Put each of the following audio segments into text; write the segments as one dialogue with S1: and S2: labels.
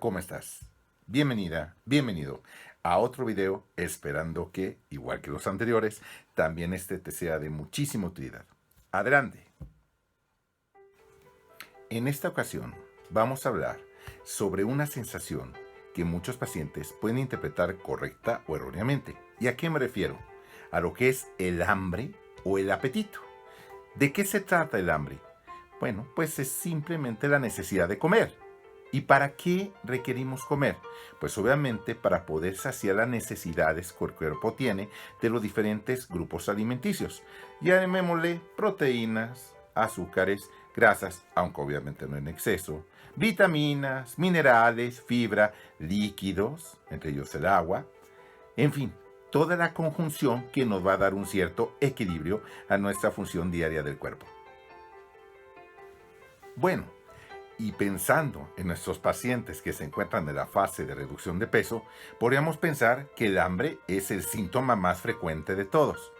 S1: ¿cómo estás? Bienvenida, bienvenido a otro video, esperando que, igual que los anteriores, también este te sea de muchísima utilidad. Adelante. En esta ocasión vamos a hablar sobre una sensación que muchos pacientes pueden interpretar correcta o erróneamente. ¿Y a qué me refiero? A lo que es el hambre o el apetito. ¿De qué se trata el hambre? Bueno, pues es simplemente la necesidad de comer. ¿Y para qué requerimos comer? Pues obviamente para poder saciar las necesidades que el cuerpo tiene de los diferentes grupos alimenticios. Llamémosle proteínas, azúcares, grasas, aunque obviamente no en exceso, vitaminas, minerales, fibra, líquidos, entre ellos el agua, en fin, toda la conjunción que nos va a dar un cierto equilibrio a nuestra función diaria del cuerpo. Bueno, y pensando en nuestros pacientes que se encuentran en la fase de reducción de peso, podríamos pensar que el hambre es el síntoma más frecuente de todos.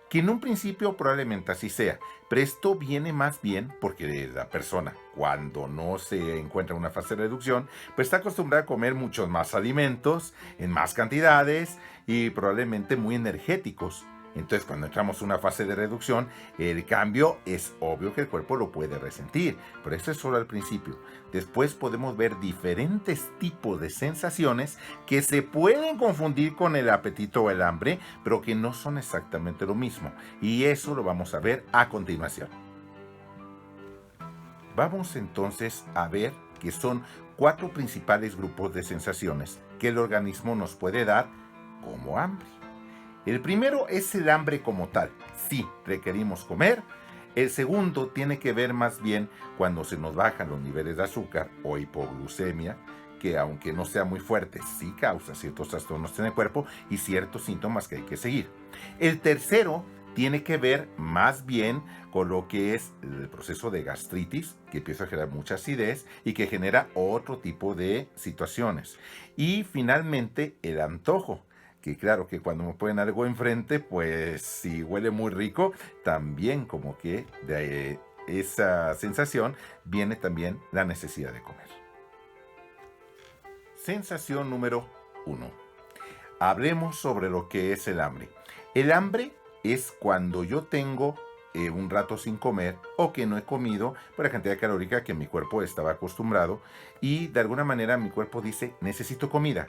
S1: Que en un principio probablemente así sea, pero esto viene más bien porque la persona, cuando no se encuentra en una fase de reducción, pues está acostumbrada a comer muchos más alimentos, en más cantidades y probablemente muy energéticos. Entonces, cuando entramos en una fase de reducción, el cambio es obvio que el cuerpo lo puede resentir, pero eso es solo al principio. Después podemos ver diferentes tipos de sensaciones que se pueden confundir con el apetito o el hambre, pero que no son exactamente lo mismo. Y eso lo vamos a ver a continuación. Vamos entonces a ver que son 4 principales grupos de sensaciones que el organismo nos puede dar como hambre. El primero es el hambre como tal. Sí, requerimos comer. El segundo tiene que ver más bien cuando se nos bajan los niveles de azúcar o hipoglucemia, que aunque no sea muy fuerte, sí causa ciertos trastornos en el cuerpo y ciertos síntomas que hay que seguir. El tercero tiene que ver más bien con lo que es el proceso de gastritis, que empieza a generar mucha acidez y que genera otro tipo de situaciones. Y finalmente el antojo, que claro que cuando me ponen algo enfrente, pues si huele muy rico, también como que de esa sensación viene también la necesidad de comer. Sensación número 1. Hablemos sobre lo que es el hambre. El hambre es cuando yo tengo un rato sin comer o que no he comido por la cantidad calórica que mi cuerpo estaba acostumbrado y de alguna manera mi cuerpo dice necesito comida.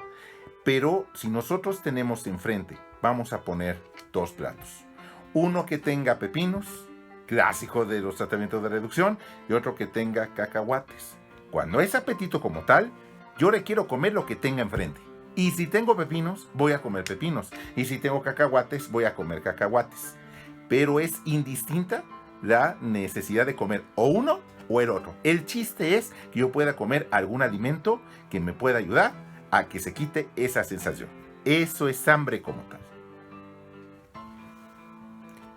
S1: Pero si nosotros tenemos enfrente, vamos a poner 2 platos. Uno que tenga pepinos, clásico de los tratamientos de reducción, y otro que tenga cacahuates. Cuando es apetito como tal, yo le quiero comer lo que tenga enfrente. Y si tengo pepinos, voy a comer pepinos. Y si tengo cacahuates, voy a comer cacahuates. Pero es indistinta la necesidad de comer o uno o el otro. El chiste es que yo pueda comer algún alimento que me pueda ayudar a que se quite esa sensación. Eso es hambre como tal.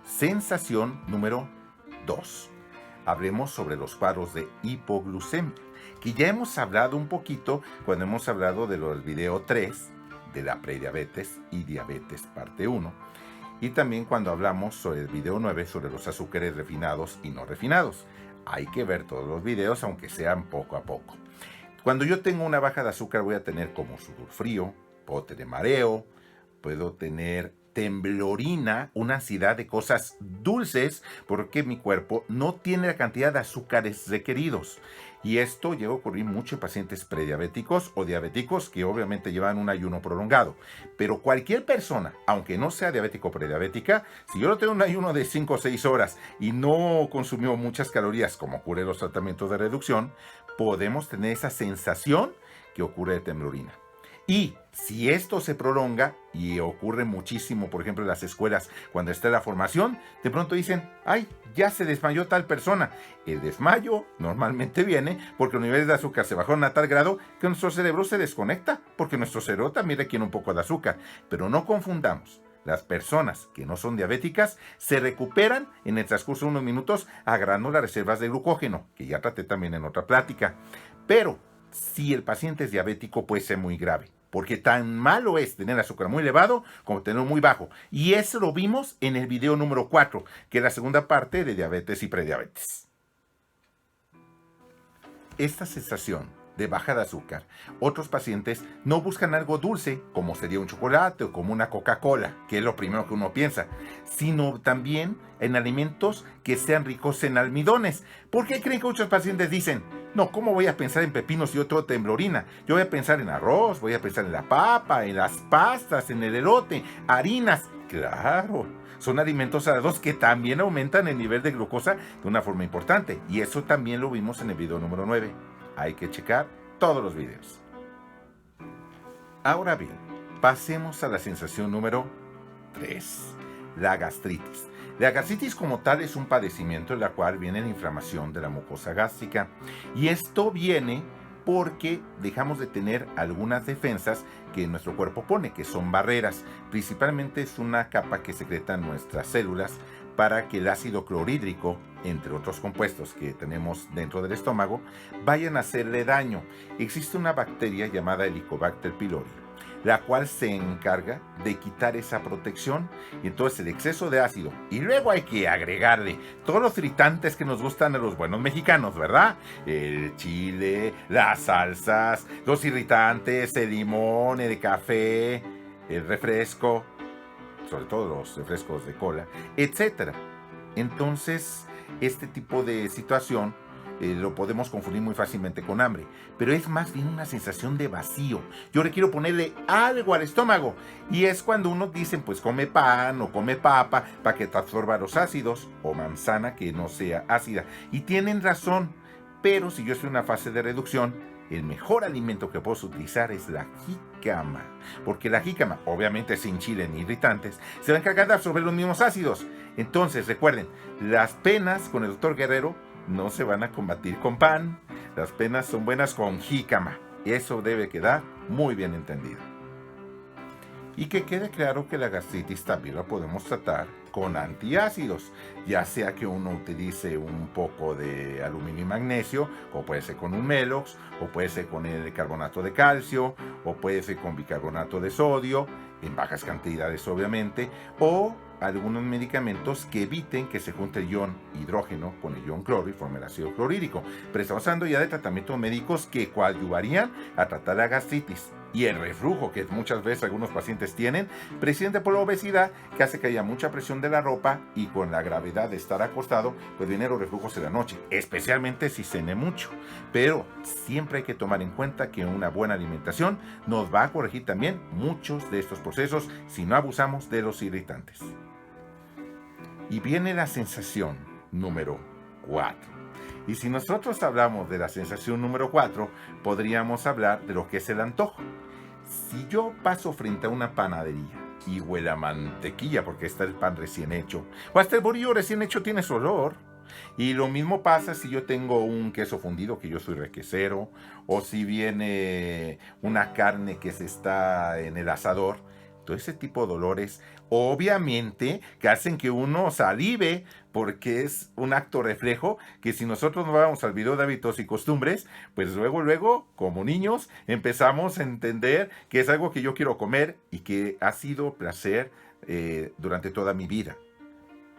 S1: Sensación número 2. Hablemos sobre los cuadros de hipoglucemia, que ya hemos hablado un poquito cuando hemos hablado de los video 3 de la prediabetes y diabetes parte 1, y también cuando hablamos sobre el video 9 sobre los azúcares refinados y no refinados. Hay que ver todos los videos, aunque sean poco a poco. Cuando yo tengo una baja de azúcar voy a tener como sudor frío, puedo tener mareo, puedo tener temblorina, una ansiedad de cosas dulces, porque mi cuerpo no tiene la cantidad de azúcares requeridos. Y esto llega a ocurrir mucho en pacientes prediabéticos o diabéticos que obviamente llevan un ayuno prolongado. Pero cualquier persona, aunque no sea diabético o prediabética, si yo no tengo un ayuno de 5 o 6 horas y no consumió muchas calorías, como ocurre en los tratamientos de reducción, podemos tener esa sensación que ocurre de temblorina. Y si esto se prolonga, y ocurre muchísimo, por ejemplo, en las escuelas, cuando está la formación, de pronto dicen, ¡ay, ya se desmayó tal persona! El desmayo normalmente viene porque los niveles de azúcar se bajaron a tal grado que nuestro cerebro se desconecta, porque nuestro cerebro también requiere un poco de azúcar. Pero no confundamos. Las personas que no son diabéticas se recuperan en el transcurso de unos minutos agarrando las reservas de glucógeno, que ya traté también en otra plática. Pero si el paciente es diabético puede ser muy grave, porque tan malo es tener azúcar muy elevado como tenerlo muy bajo. Y eso lo vimos en el video número 4, que es la segunda parte de diabetes y prediabetes. Esta sensación de baja de azúcar. Otros pacientes no buscan algo dulce, como sería un chocolate o como una Coca-Cola, que es lo primero que uno piensa, sino también en alimentos que sean ricos en almidones. ¿Por qué creen que muchos pacientes dicen, no, ¿cómo voy a pensar en pepinos y yo tengo temblorina? Yo voy a pensar en arroz, voy a pensar en la papa, en las pastas, en el elote, harinas? Claro, son alimentos salados que también aumentan el nivel de glucosa de una forma importante. Y eso también lo vimos en el video número 9. Hay que checar todos los videos. Ahora bien, pasemos a la sensación número 3, la gastritis. La gastritis como tal es un padecimiento en la cual viene la inflamación de la mucosa gástrica. Y esto viene porque dejamos de tener algunas defensas que nuestro cuerpo pone, que son barreras. Principalmente es una capa que secretan nuestras células para que el ácido clorhídrico, entre otros compuestos que tenemos dentro del estómago, vayan a hacerle daño. Existe una bacteria llamada Helicobacter pylori, la cual se encarga de quitar esa protección, y entonces el exceso de ácido, y luego hay que agregarle todos los irritantes que nos gustan a los buenos mexicanos, ¿verdad? El chile, las salsas, los irritantes, el limón, el café, el refresco, sobre todo los refrescos de cola, etcétera. Entonces, este tipo de situación lo podemos confundir muy fácilmente con hambre, pero es más bien una sensación de vacío. Yo le quiero ponerle algo al estómago, y es cuando uno dice, pues come pan o come papa para que te absorba los ácidos, o manzana que no sea ácida. Y tienen razón, pero si yo estoy en una fase de reducción, el mejor alimento que puedo utilizar es la jícama, porque la jícama, obviamente sin chile ni irritantes, se va a encargar de absorber los mismos ácidos. Entonces, recuerden, las penas con el doctor Guerrero no se van a combatir con pan, las penas son buenas con jícama. Eso debe quedar muy bien entendido. Y que quede claro que la gastritis también la podemos tratar con antiácidos, ya sea que uno utilice un poco de aluminio y magnesio, o puede ser con un Melox, o puede ser con el carbonato de calcio, o puede ser con bicarbonato de sodio, en bajas cantidades obviamente, o algunos medicamentos que eviten que se junte el ion hidrógeno con el ion cloro y forme el ácido clorhídrico. Pero estamos hablando ya de tratamientos médicos que coadyuvarían a tratar la gastritis y el reflujo que muchas veces algunos pacientes tienen, precisamente por la obesidad, que hace que haya mucha presión de la ropa, y con la gravedad de estar acostado, pues vienen los reflujos en la noche, especialmente si cene mucho. Pero siempre hay que tomar en cuenta que una buena alimentación nos va a corregir también muchos de estos procesos si no abusamos de los irritantes. Y viene la sensación número 4. Y si nosotros hablamos de la sensación número 4, podríamos hablar de lo que es el antojo. Si yo paso frente a una panadería y huele a mantequilla porque está el pan recién hecho, o hasta el bolillo recién hecho tiene su olor. Y lo mismo pasa si yo tengo un queso fundido, que yo soy requesero, o si viene una carne que se está en el asador. Todo ese tipo de olores, obviamente, que hacen que uno salive, porque es un acto reflejo que si nosotros nos vamos al video de hábitos y costumbres, pues luego, como niños, empezamos a entender que es algo que yo quiero comer y que ha sido placer durante toda mi vida.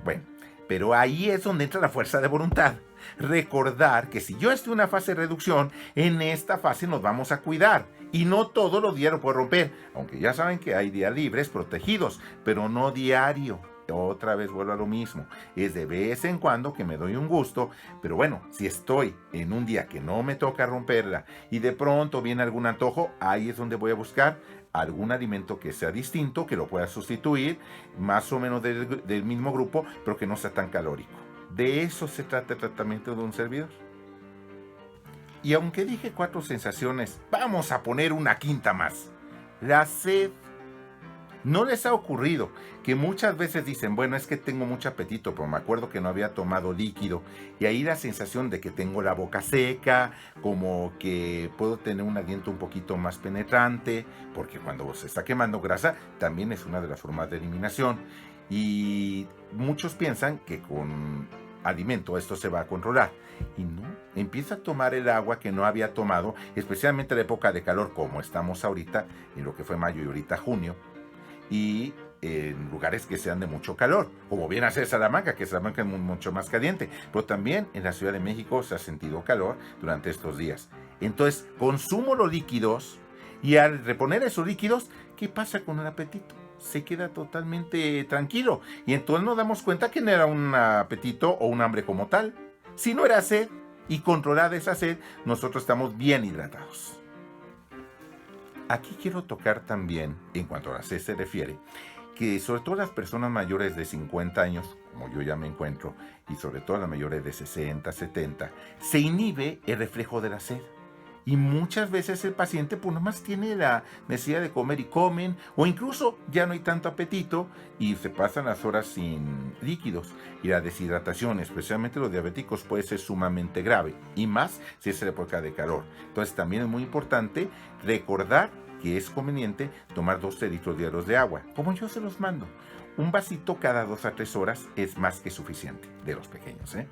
S1: Bueno, pero ahí es donde entra la fuerza de voluntad. Recordar que si yo estoy en una fase de reducción, en esta fase nos vamos a cuidar. Y no todos los días lo puedo romper. Aunque ya saben que hay días libres protegidos, pero no diario. Otra vez vuelvo a lo mismo. Es de vez en cuando que me doy un gusto. Pero bueno, si estoy en un día que no me toca romperla y de pronto viene algún antojo, ahí es donde voy a buscar algún alimento que sea distinto, que lo pueda sustituir, más o menos del mismo grupo, pero que no sea tan calórico. De eso se trata el tratamiento de un servidor. Y aunque dije 4 sensaciones, vamos a poner una quinta más. La sed. ¿No les ha ocurrido que muchas veces dicen, bueno, es que tengo mucho apetito, pero me acuerdo que no había tomado líquido? Y ahí la sensación de que tengo la boca seca, como que puedo tener un aliento un poquito más penetrante, porque cuando se está quemando grasa, también es una de las formas de eliminación. Y muchos piensan que con alimento esto se va a controlar. Y no, empieza a tomar el agua que no había tomado, especialmente en la época de calor, como estamos ahorita, en lo que fue mayo y ahorita junio, y en lugares que sean de mucho calor, como viene a ser Salamanca, que Salamanca es mucho más caliente, pero también en la Ciudad de México se ha sentido calor durante estos días. Entonces, consumo los líquidos y al reponer esos líquidos, ¿qué pasa con el apetito? Se queda totalmente tranquilo y entonces nos damos cuenta que no era un apetito o un hambre como tal, sino era sed, y controlada esa sed, nosotros estamos bien hidratados. Aquí quiero tocar también, en cuanto a la sed se refiere, que sobre todo las personas mayores de 50 años, como yo ya me encuentro, y sobre todo las mayores de 60, 70, se inhibe el reflejo de la sed. Y muchas veces el paciente pues nomás tiene la necesidad de comer y comen, o incluso ya no hay tanto apetito y se pasan las horas sin líquidos. Y la deshidratación, especialmente los diabéticos, puede ser sumamente grave, y más si es la época de calor. Entonces también es muy importante recordar que es conveniente tomar 12 litros diarios de agua, como yo se los mando. Un vasito cada 2 a 3 horas es más que suficiente, de los pequeños, ¿eh?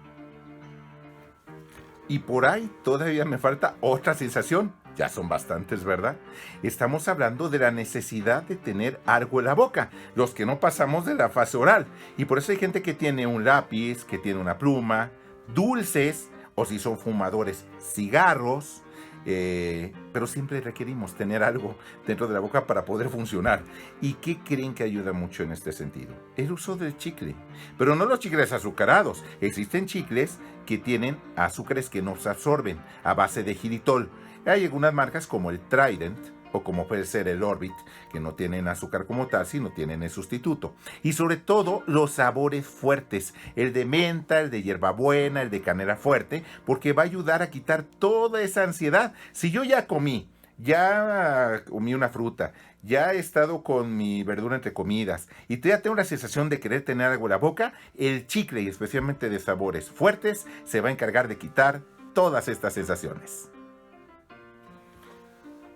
S1: Y por ahí todavía me falta otra sensación. Ya son bastantes, ¿verdad? Estamos hablando de la necesidad de tener algo en la boca, los que no pasamos de la fase oral. Y por eso hay gente que tiene un lápiz, que tiene una pluma, dulces, o si son fumadores, cigarros. Pero siempre requerimos tener algo dentro de la boca para poder funcionar. ¿Y qué creen que ayuda mucho en este sentido? El uso del chicle. Pero no los chicles azucarados. Existen chicles que tienen azúcares que no se absorben a base de xilitol. Hay algunas marcas como el Trident o como puede ser el Orbit, que no tienen azúcar como tal, sino tienen el sustituto. Y sobre todo los sabores fuertes, el de menta, el de hierbabuena, el de canela fuerte, porque va a ayudar a quitar toda esa ansiedad. Si yo ya comí una fruta, ya he estado con mi verdura entre comidas y ya tengo la sensación de querer tener algo en la boca, el chicle, y especialmente de sabores fuertes, se va a encargar de quitar todas estas sensaciones.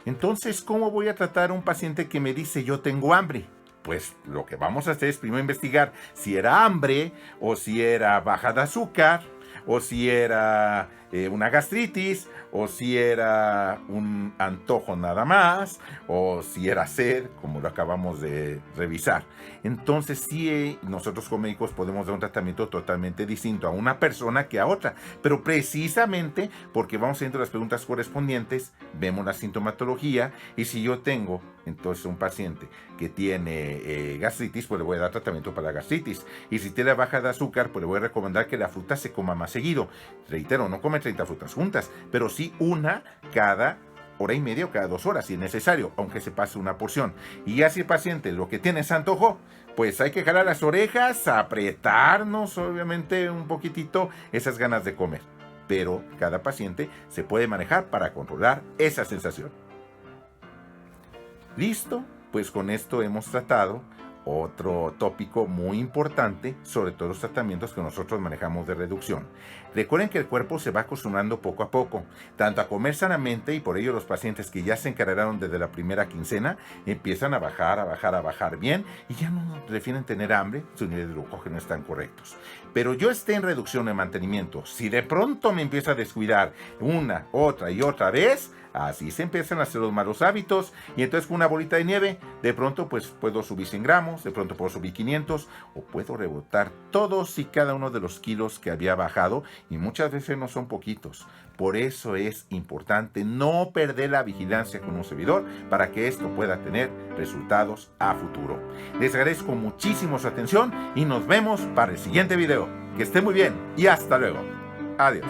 S1: Entonces, ¿cómo voy a tratar a un paciente que me dice yo tengo hambre? Pues lo que vamos a hacer es primero investigar si era hambre, o si era baja de azúcar, o si era una gastritis, o si era un antojo nada más, o si era sed, como lo acabamos de revisar. Entonces sí, nosotros como médicos podemos dar un tratamiento totalmente distinto a una persona que a otra, pero precisamente porque vamos haciendo las preguntas correspondientes, vemos la sintomatología, y si yo tengo entonces un paciente que tiene gastritis, pues le voy a dar tratamiento para la gastritis, y si tiene baja de azúcar, pues le voy a recomendar que la fruta se coma más seguido. Reitero, no come 30 frutas juntas, pero sí una cada hora y media o cada 2 horas si es necesario, aunque se pase una porción. Y ya si el paciente lo que tiene es antojo, pues hay que jalar las orejas, apretarnos obviamente un poquitito esas ganas de comer. Pero cada paciente se puede manejar para controlar esa sensación. ¿Listo? Pues con esto hemos tratado otro tópico muy importante, sobre todo los tratamientos que nosotros manejamos de reducción. Recuerden que el cuerpo se va acostumbrando poco a poco, tanto a comer sanamente, y por ello los pacientes que ya se encargaron desde la primera quincena empiezan a bajar bien, y ya no refieren tener hambre, sus niveles de glucógeno están correctos. Pero yo esté en reducción en mantenimiento, si de pronto me empiezo a descuidar una, otra y otra vez, así se empiezan a hacer los malos hábitos, y entonces con una bolita de nieve, de pronto pues puedo subir 100 gramos, de pronto puedo subir 500, o puedo rebotar todos y cada uno de los kilos que había bajado, y muchas veces no son poquitos. Por eso es importante no perder la vigilancia con un servidor para que esto pueda tener resultados a futuro. Les agradezco muchísimo su atención y nos vemos para el siguiente video. Que esté muy bien y hasta luego. Adiós.